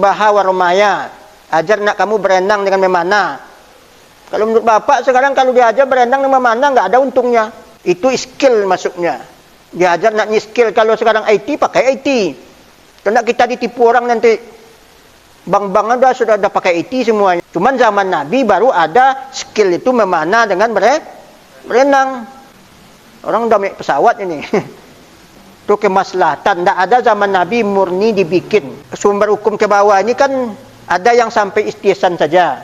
sibaha warumaya. Ajar nak kamu berenang dengan memanah. Kalau menurut bapak sekarang kalau diajar berenang dengan memanah nggak ada untungnya. Itu skill masuknya. Diajar nak skill, kalau sekarang IT pakai IT. Kalau nak kita ditipu orang nanti. Bang-bang sudah ada pakai IT semuanya. Cuman zaman Nabi baru ada skill itu memanah dengan berenang. Orang udah naik pesawat ini. Itu kemaslahatan. Tidak ada zaman Nabi murni dibikin. Sumber hukum ke bawah ini kan ada yang sampai istihsan saja.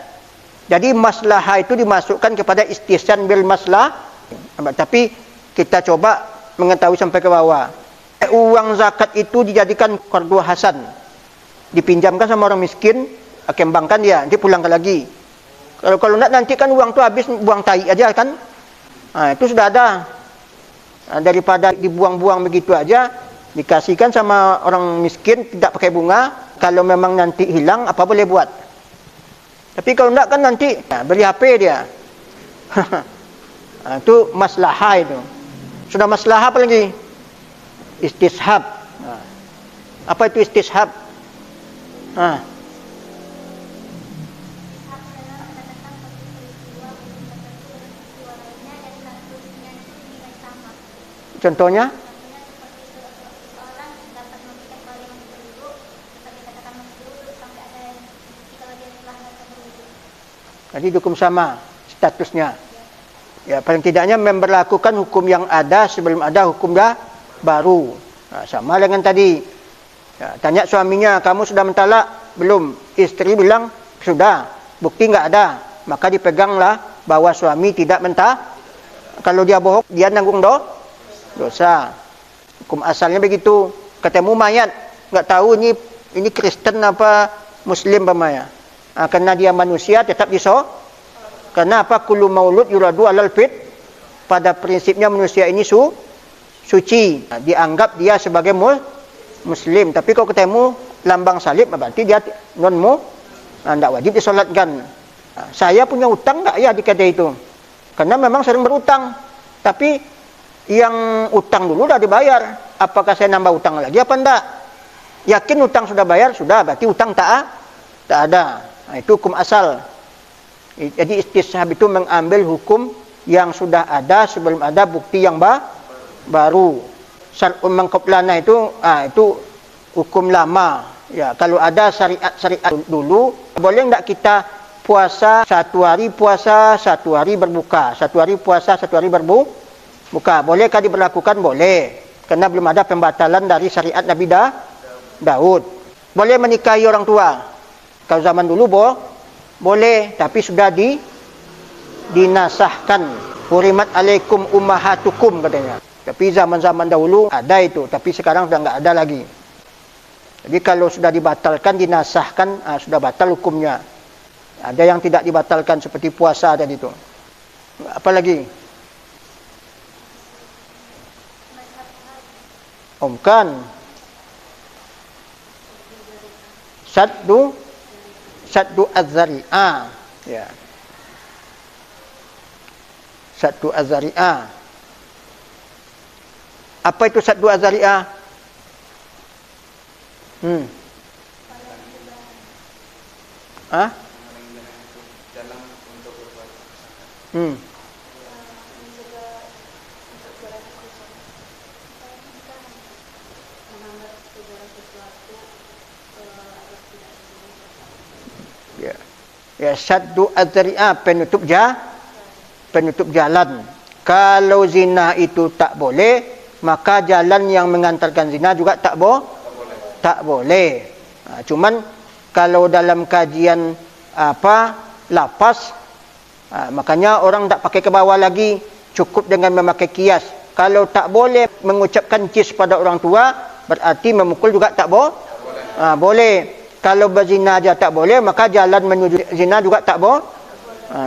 Jadi maslahah itu dimasukkan kepada istihsan bil maslah. Tapi kita coba mengetahui sampai ke bawah. Uang zakat itu dijadikan qardu hasan. Dipinjamkan sama orang miskin, kembangkan dia, nanti pulangkan lagi. Kalau nak nanti kan uang tu habis buang tai aja kan. Itu sudah ada. Daripada dibuang-buang begitu aja, dikasihkan sama orang miskin tidak pakai bunga. Kalau memang nanti hilang, apa boleh buat? Tapi kalau enggak kan nanti beli HP dia. Itu maslahah itu. Sudah maslahah apa lagi? Istishab. Apa itu istishab? Contohnya? Jadi hukum sama statusnya. Ya, paling tidaknya memberlakukan hukum yang ada sebelum ada hukum baru. Sama dengan tadi. Ya, tanya suaminya, kamu sudah mentalak? Belum. Istri bilang, sudah. Bukti nggak ada. Maka dipeganglah bahwa suami tidak mentah. Kalau dia bohong, dia nanggung dosa. Hukum asalnya begitu. Ketemu mayat, nggak tahu ini Kristen apa Muslim pamaya. Karena dia manusia tetap karena apa? Kullu maulud yuladu alal fit. Pada prinsipnya manusia ini suci. Dianggap dia sebagai Muslim. Tapi kalau ketemu lambang salib, berarti dia tidak wajib disolatkan. Saya punya utang nggak ya di kedai itu? Karena memang sering berutang. Tapi yang utang dulu sudah dibayar. Apakah saya nambah utang lagi apa enggak? Yakin utang sudah bayar? Sudah. Berarti utang tak ada. Itu hukum asal. Jadi istishab itu mengambil hukum yang sudah ada sebelum ada bukti yang baru. Syar'un man qablana itu hukum lama. Ya, kalau ada syariat dulu, boleh enggak kita puasa 1 hari puasa, 1 hari berbuka, 1 hari puasa, 1 hari berbuka. Bolehkah diberlakukan? Boleh. Karena belum ada pembatalan dari syariat Nabi Daud. Boleh menikahi orang tua. Kalau zaman dulu boleh, tapi sudah dinasahkan. Hurimat alaikum ummahatukum katanya. Tapi zaman-zaman dahulu ada itu, tapi sekarang sudah nggak ada lagi. Jadi kalau sudah dibatalkan, dinasahkan, sudah batal hukumnya. Ada yang tidak dibatalkan seperti puasa tadi itu. Apa lagi? Bukan. Saddu az-zari'ah. Ya. Saddu az-zari'ah. Apa itu saddu az-zari'ah? Ya, saddu az-zari'ah, penutup jalan. Kalau zina itu tak boleh, maka jalan yang mengantarkan zina juga tak boleh. Cuman kalau dalam kajian lapas, makanya orang tak pakai ke bawah lagi, cukup dengan memakai kias. Kalau tak boleh mengucapkan cis pada orang tua, berarti memukul juga tak boleh. Kalau berzina aja tak boleh, maka jalan menuju zina juga tak boleh.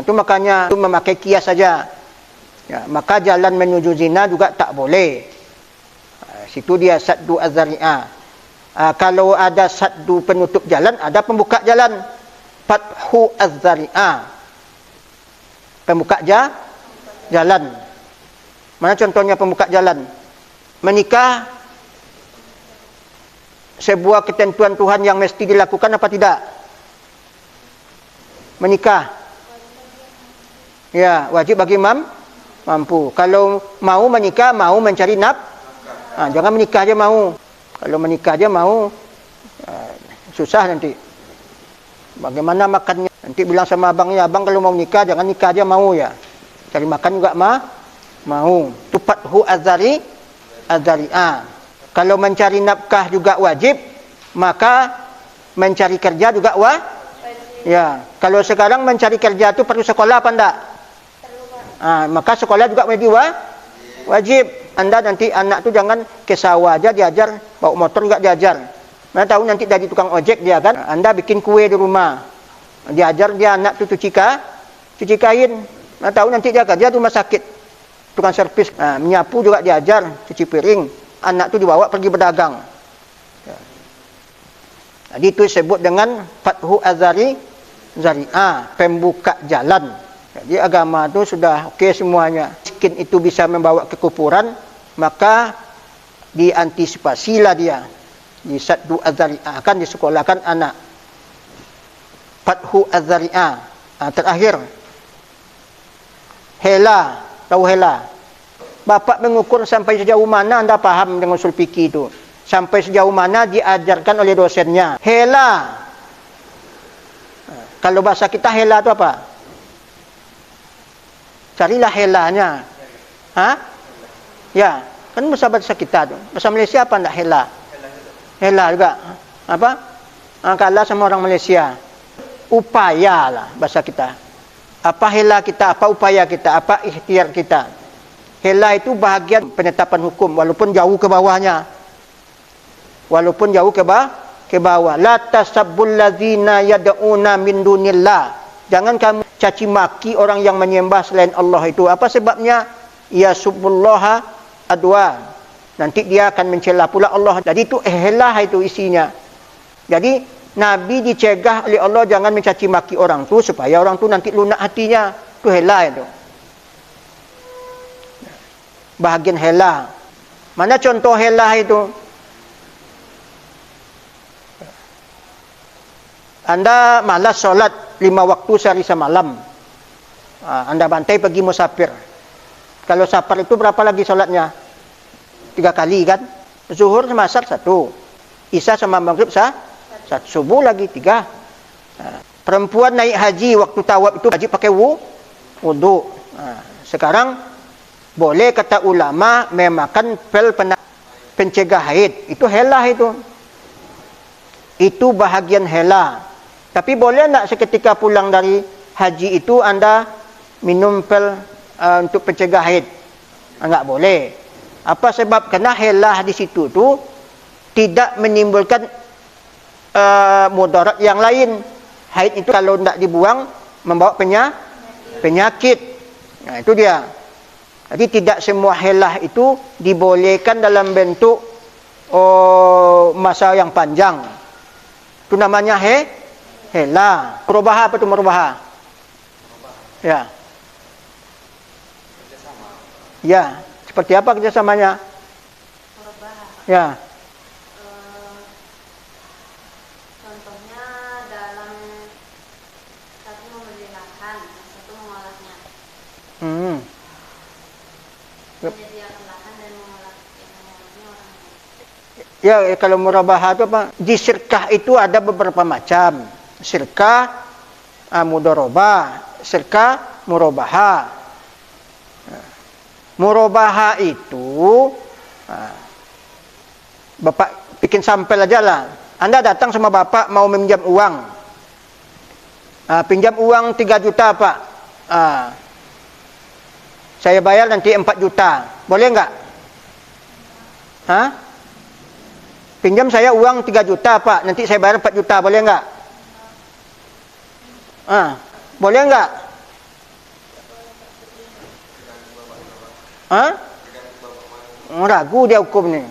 Itu makanya itu memakai kias saja. Ya, maka jalan menuju zina juga tak boleh. Situ dia saddu az-zari'ah. Kalau ada saddu penutup jalan, ada pembuka jalan. Fathu az-zari'ah. Pembuka jalan. Mana contohnya pembuka jalan? Menikah sebuah ketentuan Tuhan yang mesti dilakukan apa tidak? Menikah. Ya, wajib bagi mampu. Kalau mau menikah, mau mencari jangan menikah aja mau. Kalau menikah aja mau, susah nanti. Bagaimana makannya? Nanti bilang sama abangnya, abang kalau mau nikah, jangan nikah aja mau ya. Cari makan juga mau. Tupathu azari'ah. Kalau mencari nafkah juga wajib, maka mencari kerja juga ya. Kalau sekarang mencari kerja itu perlu sekolah apa enggak? Maka sekolah juga menjadi wajib. Anda nanti anak tu jangan ke sawah aja diajar, bawa motor juga diajar. Mana tahu nanti jadi tukang ojek dia kan. Anda bikin kue di rumah, diajar dia anak tu cuci kain. Mana tahu nanti dia kerja di rumah sakit, tukang servis. Menyapu juga diajar, cuci piring. Anak tu dibawa pergi berdagang. Jadi itu disebut dengan fathu azari'ah, pembuka jalan. Jadi agama itu sudah okey semuanya. Miskin itu bisa membawa kekufuran, maka diantisipasilah dia. Di saddu azari'ah, akan disekolahkan anak. Fathu azari'ah. Terakhir, hela. Tahu hela? Bapak mengukur sampai sejauh mana anda paham dengan usul fikih itu. Sampai sejauh mana diajarkan oleh dosennya. Hela. Kalau bahasa kita hela itu apa? Carilah helanya. Ya, kan bahasa kita tu. Bahasa Malaysia apa enggak hela? Hela juga. Apa? Kalah sama orang Malaysia. Upaya lah bahasa kita. Apa hela kita, apa upaya kita, apa ikhtiar kita. Hela itu bahagian penetapan hukum walaupun jauh ke bawahnya. Walaupun jauh ke bawah. La tasabbul ladzina yad'una min dunillah. Jangan kamu caci maki orang yang menyembah selain Allah itu. Apa sebabnya? Ya subbullaha adwa. Nanti dia akan mencela pula Allah. Jadi itu ihlah itu isinya. Jadi Nabi dicegah oleh Allah jangan mencaci maki orang tu supaya orang tu nanti lunak hatinya. Itu ihlah itu. Bahagian helah. Mana contoh helah itu? Anda malas solat 5 waktu sehari semalam. Anda bantai pergi musafir. Kalau safar itu berapa lagi solatnya? 3 kali kan? Zuhur sama asar 1. Isya sama maghrib 1. Subuh lagi 3. Perempuan naik haji waktu tawaf itu wajib pakai wudu. Sekarang boleh kata ulama memakan pil pencegah haid. Itu helah itu. Itu bahagian helah. Tapi boleh tak seketika pulang dari haji itu anda minum pil untuk pencegah haid? Enggak boleh. Apa sebab? Kerana helah di situ tu tidak menimbulkan mudarat yang lain. Haid itu kalau tidak dibuang membawa penyakit. Nah, itu dia. Jadi tidak semua helah itu dibolehkan dalam bentuk masa yang panjang. Itu namanya helah. Murabahah apa itu murabahah? Ya. Kerjasama. Ya. Seperti apa kerjasamanya? Murabahah. Ya. Contohnya dalam satu membeli lahan, satu mengolahnya. Menyediakan lahan dan mengolahnya orang lain. Ya, kalau murabahah itu apa? Di syirkah itu ada beberapa macam. Syirkah mudharabah, syirkah murabahah. Murabahah itu Bapak bikin sampel aja lah. Anda datang sama Bapak mau meminjam uang. Pinjam uang 3 juta Pak. Saya bayar nanti 4 juta. Boleh enggak? Pinjam saya uang 3 juta Pak, nanti saya bayar 4 juta, boleh enggak? Boleh enggak? Ragu dia hukum ni.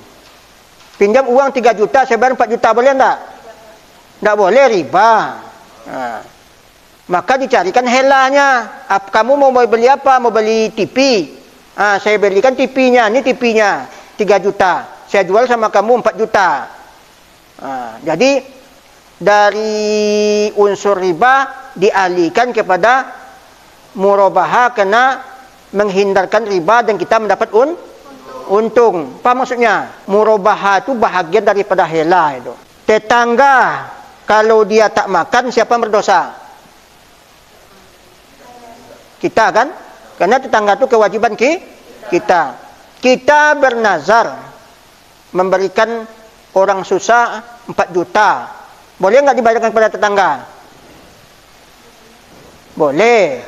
Pinjam uang 3 juta, saya bayar 4 juta, boleh enggak? Enggak boleh, riba. Maka dicarikan helanya. Kamu mau beli apa? Mau beli TV. Saya belikan TV-nya, ini TV-nya 3 juta. Saya jual sama kamu 4 juta. Jadi dari unsur riba dialihkan kepada murabaha karena menghindarkan riba dan kita mendapat untung. Apa maksudnya? Murabaha itu bahagian daripada hela itu. Tetangga kalau dia tak makan, siapa yang berdosa? Kita kan? Karena tetangga itu kewajiban kita. Kita bernazar memberikan orang susah 4 juta. Boleh nggak dibayarkan kepada tetangga? Boleh.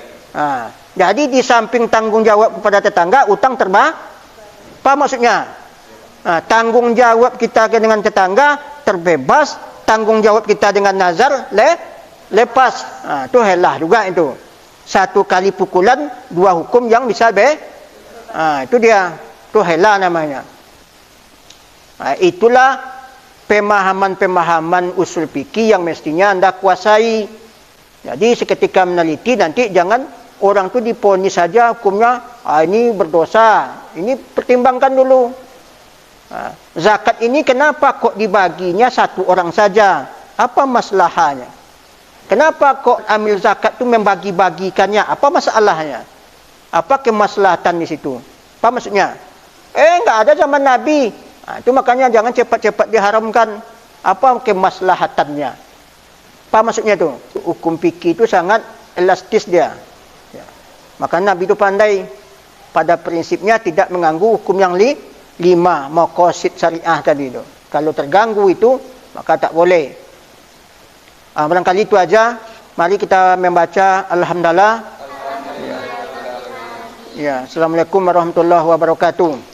Jadi di samping tanggung jawab kepada tetangga, utang apa maksudnya? Tanggung jawab kita dengan tetangga terbebas, tanggung jawab kita dengan nazar lepas. Itu helah juga itu. 1 kali pukulan, 2 hukum yang bisa itu dia. Itu helah namanya. Itulah pemahaman-pemahaman usul fikih yang mestinya Anda kuasai. Jadi seketika meneliti nanti jangan orang itu diponis saja hukumnya ini berdosa. Ini pertimbangkan dulu. Zakat ini kenapa kok dibaginya 1 orang saja? Apa masalahnya? Kenapa kok ambil zakat itu membagi-bagikannya? Apa masalahnya? Apa kemaslahatan di situ? Apa maksudnya? Enggak ada zaman Nabi. Itu makanya jangan cepat-cepat diharamkan. Apa kemaslahatannya? Apa maksudnya itu? Hukum fikih itu sangat elastis dia. Maka Nabi itu pandai. Pada prinsipnya tidak mengganggu hukum yang 5 maqasid syariah tadi itu. Kalau terganggu itu, maka tak boleh. Barangkali itu aja. Mari kita membaca Alhamdulillah. Ya. Assalamualaikum warahmatullahi wabarakatuh.